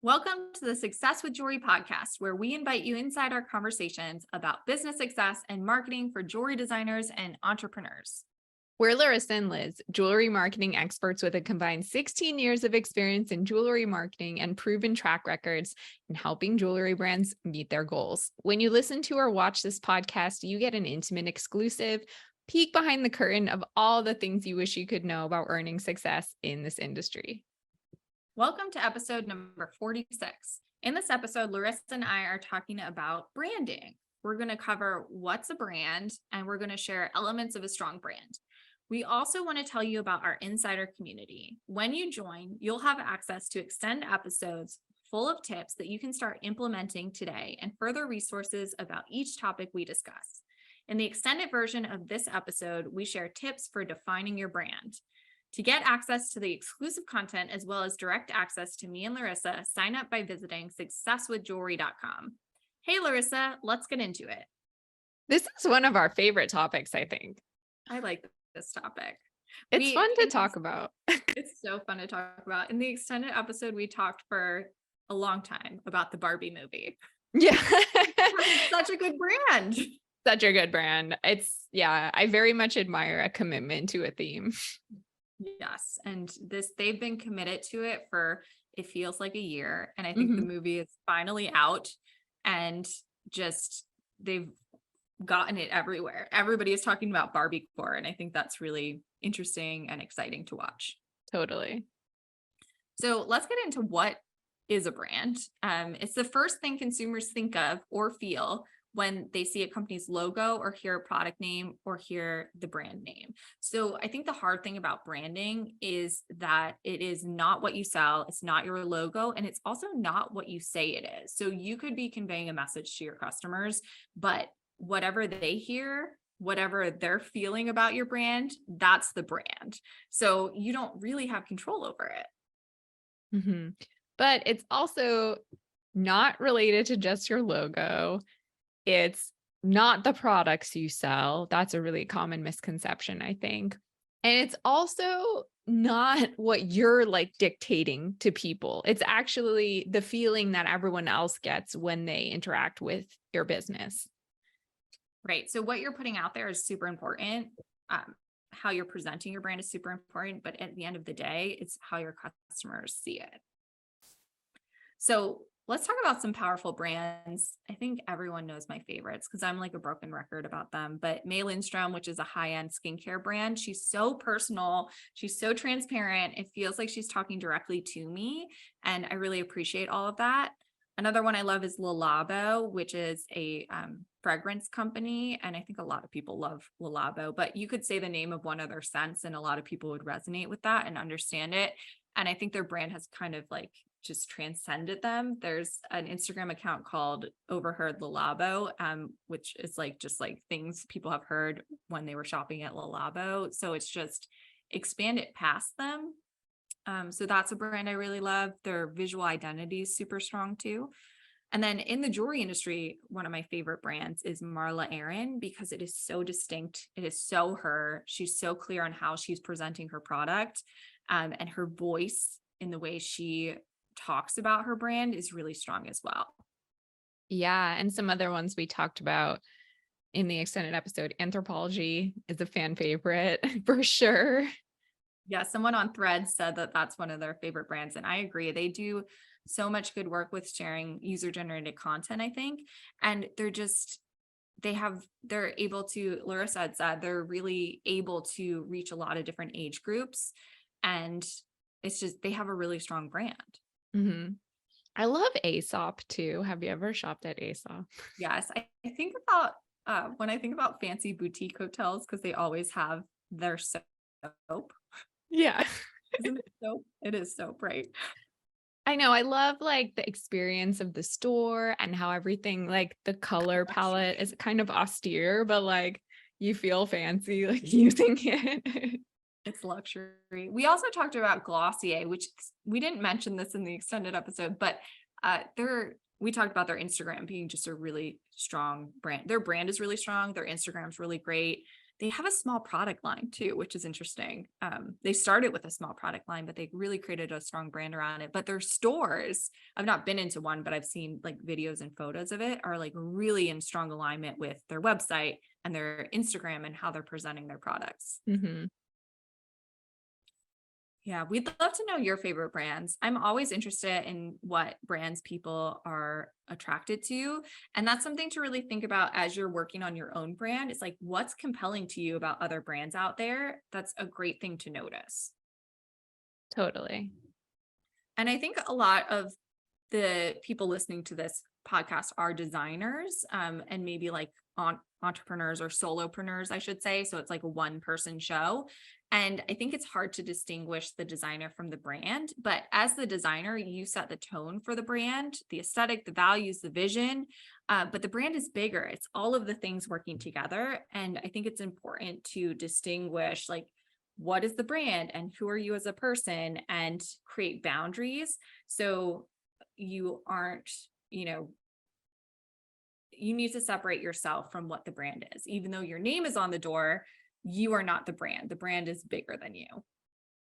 Welcome to the Success with Jewelry podcast, where we invite you inside our conversations about business success and marketing for jewelry designers and entrepreneurs. We're Laryssa and Liz, jewelry marketing experts with a combined 16 years of experience in jewelry marketing and proven track records in helping jewelry brands meet their goals. When you listen to or watch this podcast, you get an intimate, exclusive peek behind the curtain of all the things you wish you could know about earning success in this industry. Welcome to episode number 46. In this episode, Laryssa and I are talking about branding. We're going to cover what's a brand, and we're going to share elements of a strong brand. We also want to tell you about our insider community. When you join, you'll have access to extended episodes full of tips that you can start implementing today and further resources about each topic we discuss. In the extended version of this episode, we share tips for defining your brand. To get access to the exclusive content as well as direct access to me and Laryssa, sign up by visiting successwithjewelry.com. Hey, Laryssa, let's get into it. This is one of our favorite topics, I think. I like this topic. It's fun to talk about. It's so fun to talk about. In the extended episode, we talked for a long time about the Barbie movie. Yeah. Such a good brand. Such a good brand. I very much admire a commitment to a theme. Yes. And they've been committed to it for, it feels like a year. And I think the movie is finally out and just, they've gotten it everywhere. Everybody is talking about Barbie core. And I think that's really interesting and exciting to watch. Totally. So let's get into what is a brand. It's the first thing consumers think of or feel when they see a company's logo or hear a product name or hear the brand name. So I think the hard thing about branding is that it is not what you sell, it's not your logo, and it's also not what you say it is. So you could be conveying a message to your customers, but whatever they hear, whatever they're feeling about your brand, that's the brand. So you don't really have control over it. Mm-hmm. But it's also not related to just your logo. It's not the products you sell. That's a really common misconception, I think. And it's also not what you're like dictating to people. It's actually the feeling that everyone else gets when they interact with your business. Right. So what you're putting out there is super important. How you're presenting your brand is super important, but at the end of the day, it's how your customers see it. So let's talk about some powerful brands. I think everyone knows my favorites because I'm like a broken record about them. But May Lindstrom, which is a high-end skincare brand, she's so personal. She's so transparent. It feels like she's talking directly to me. And I really appreciate all of that. Another one I love is Le Labo, which is a fragrance company. And I think a lot of people love Le Labo, but you could say the name of one other scents and a lot of people would resonate with that and understand it. And I think their brand has kind of like just transcended them. There's an Instagram account called Overheard Le Labo, which is like just like things people have heard when they were shopping at Le Labo. So it's just expanded past them. So that's a brand I really love. Their visual identity is super strong too. And then in the jewelry industry, one of my favorite brands is Marla Aaron because it is so distinct. It is so her. She's so clear on how she's presenting her product, and her voice in the way she talks about her brand is really strong as well. Yeah. And some other ones we talked about in the extended episode. Anthropologie is a fan favorite for sure. Yeah, someone on Threads said that that's one of their favorite brands. And I agree. They do so much good work with sharing user-generated content, I think. And they're able to, Laryssa had said, they're really able to reach a lot of different age groups. And it's just, they have a really strong brand. Mm-hmm. I love Aesop too. Have you ever shopped at Aesop? Yes. I think about, when I think about fancy boutique hotels, because they always have their soap. Yeah. Isn't it soap? It is soap, right? I know. I love like the experience of the store and how everything, like the color palette is kind of austere, but like you feel fancy like using it. It's luxury. We also talked about Glossier, which we didn't mention this in the extended episode, but we talked about their Instagram being just a really strong brand. Their brand is really strong. Their Instagram is really great. They have a small product line too, which is interesting. They started with a small product line, but they really created a strong brand around it. But their stores, I've not been into one, but I've seen like videos and photos of it, are like really in strong alignment with their website and their Instagram and how they're presenting their products. Mm-hmm. Yeah, we'd love to know your favorite brands. I'm always interested in what brands people are attracted to. And that's something to really think about as you're working on your own brand. It's like, what's compelling to you about other brands out there? That's a great thing to notice. Totally. And I think a lot of the people listening to this podcast are designers, and maybe like entrepreneurs or solopreneurs, I should say. So it's like a one person show. And I think it's hard to distinguish the designer from the brand. But as the designer, you set the tone for the brand, the aesthetic, the values, the vision. But the brand is bigger. It's all of the things working together. And I think it's important to distinguish like, what is the brand and who are you as a person, and create boundaries. So you aren't, you need to separate yourself from what the brand is. Even though your name is on the door, you are not the brand. The brand is bigger than you.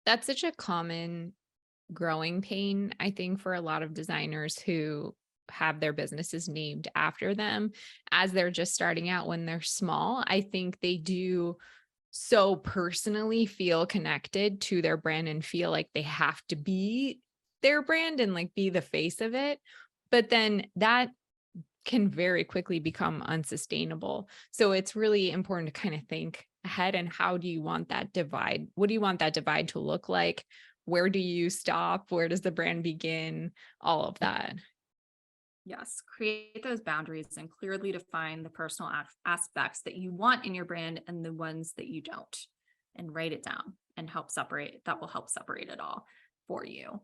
That's such a common growing pain, I think, for a lot of designers who have their businesses named after them as they're just starting out when they're small. I think they do so personally feel connected to their brand and feel like they have to be their brand and like be the face of it. But then that can very quickly become unsustainable. So it's really important to kind of think ahead, and how do you want that divide? What do you want that divide to look like? Where do you stop? Where does the brand begin? All of that. Yes, create those boundaries and clearly define the personal aspects that you want in your brand and the ones that you don't, and write it down and help separate. That will help separate it all for you.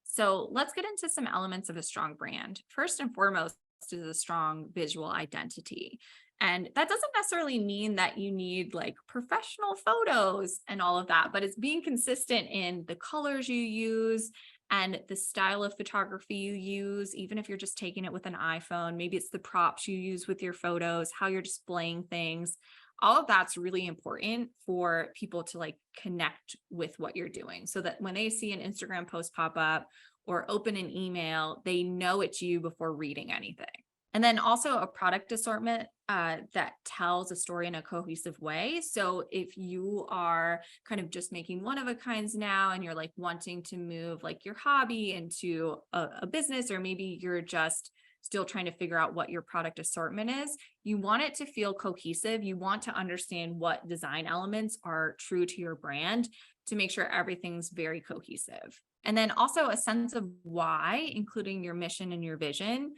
So let's get into some elements of a strong brand. First and foremost is a strong visual identity. And that doesn't necessarily mean that you need like professional photos and all of that, but it's being consistent in the colors you use and the style of photography you use. Even if you're just taking it with an iPhone, maybe it's the props you use with your photos, how you're displaying things. All of that's really important for people to like connect with what you're doing, so that when they see an Instagram post pop up or open an email, they know it's you before reading anything. And then also a product assortment that tells a story in a cohesive way. So if you are kind of just making one of a kinds now, and you're like wanting to move like your hobby into a business, or maybe you're just still trying to figure out what your product assortment is, you want it to feel cohesive. You want to understand what design elements are true to your brand to make sure everything's very cohesive. And then also a sense of why, including your mission and your vision.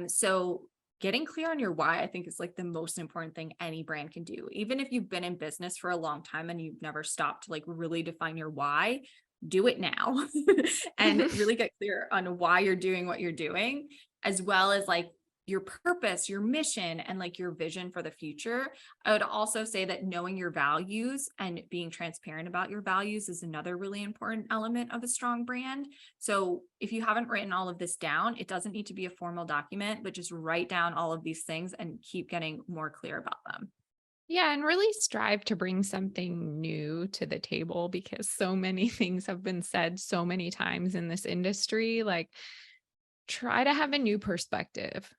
So getting clear on your why, I think, is like the most important thing any brand can do. Even if you've been in business for a long time and you've never stopped to like really define your why, do it now and really get clear on why you're doing what you're doing, as well as like your purpose, your mission, and like your vision for the future. I would also say that knowing your values and being transparent about your values is another really important element of a strong brand. So if you haven't written all of this down, it doesn't need to be a formal document, but just write down all of these things and keep getting more clear about them. Yeah, and really strive to bring something new to the table, because so many things have been said so many times in this industry. Like, try to have a new perspective.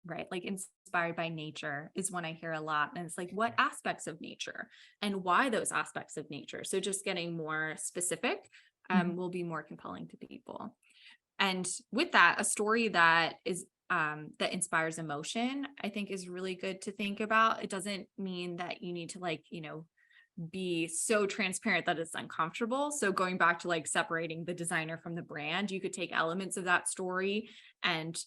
Right. Like inspired by nature is one I hear a lot. And it's like, what aspects of nature and why those aspects of nature? So just getting more specific Mhm. will be more compelling to people. And with that, a story that is that inspires emotion, I think, is really good to think about. It doesn't mean that you need to like, be so transparent that it's uncomfortable. So going back to like separating the designer from the brand, you could take elements of that story and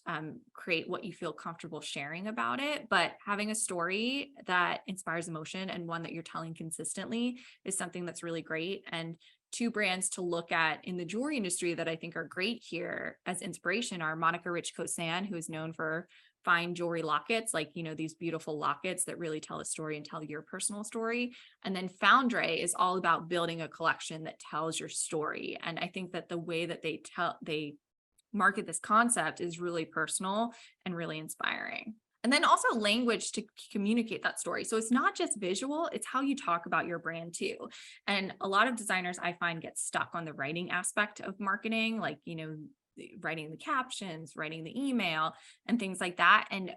create what you feel comfortable sharing about it. But having a story that inspires emotion and one that you're telling consistently is something that's really great. And two brands to look at in the jewelry industry that I think are great here as inspiration are Monica Rich Kosan, who is known for fine jewelry lockets, like, these beautiful lockets that really tell a story and tell your personal story. And then Foundry is all about building a collection that tells your story. And I think that the way that they market this concept is really personal and really inspiring. And then also language to communicate that story. So it's not just visual, it's how you talk about your brand too. And a lot of designers I find get stuck on the writing aspect of marketing, like, writing the captions, writing the email, and things like that. And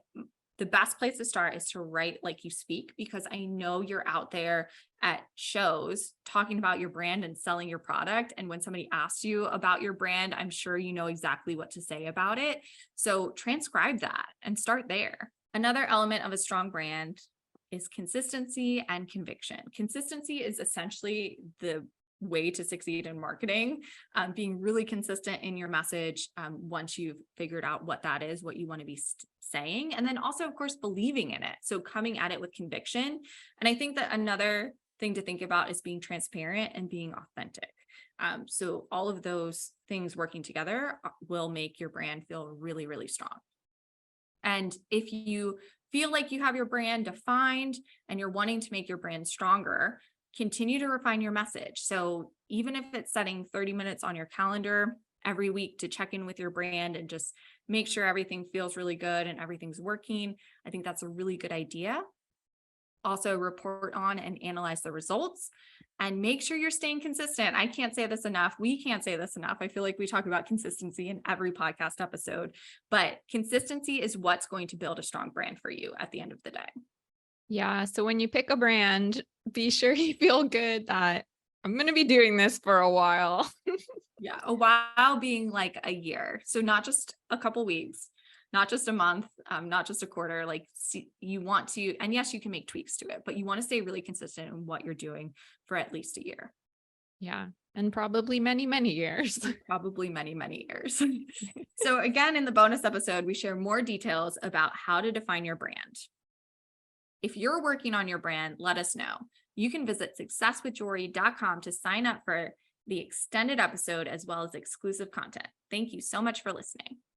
the best place to start is to write like you speak, because I know you're out there at shows talking about your brand and selling your product. And when somebody asks you about your brand, I'm sure you know exactly what to say about it. So transcribe that and start there. Another element of a strong brand is consistency and conviction. Consistency is essentially the way to succeed in marketing, being really consistent in your message once you've figured out what that is, what you want to be saying. And then also, of course, believing in it. So coming at it with conviction. And I think that another thing to think about is being transparent and being authentic. So all of those things working together will make your brand feel really, really strong. And if you feel like you have your brand defined and you're wanting to make your brand stronger, continue to refine your message. So even if it's setting 30 minutes on your calendar every week to check in with your brand and just make sure everything feels really good and everything's working, I think that's a really good idea. Also report on and analyze the results and make sure you're staying consistent. I can't say this enough. We can't say this enough. I feel like we talk about consistency in every podcast episode, but consistency is what's going to build a strong brand for you at the end of the day. Yeah. So when you pick a brand, be sure you feel good that I'm going to be doing this for a while. Yeah. A while being like a year. So not just a couple weeks, not just a month, not just a quarter. Like you want to, and yes, you can make tweaks to it, but you want to stay really consistent in what you're doing for at least a year. Yeah. And probably many, many years. Probably many, many years. So again, in the bonus episode, we share more details about how to define your brand. If you're working on your brand, let us know. You can visit successwithjewelry.com to sign up for the extended episode as well as exclusive content. Thank you so much for listening.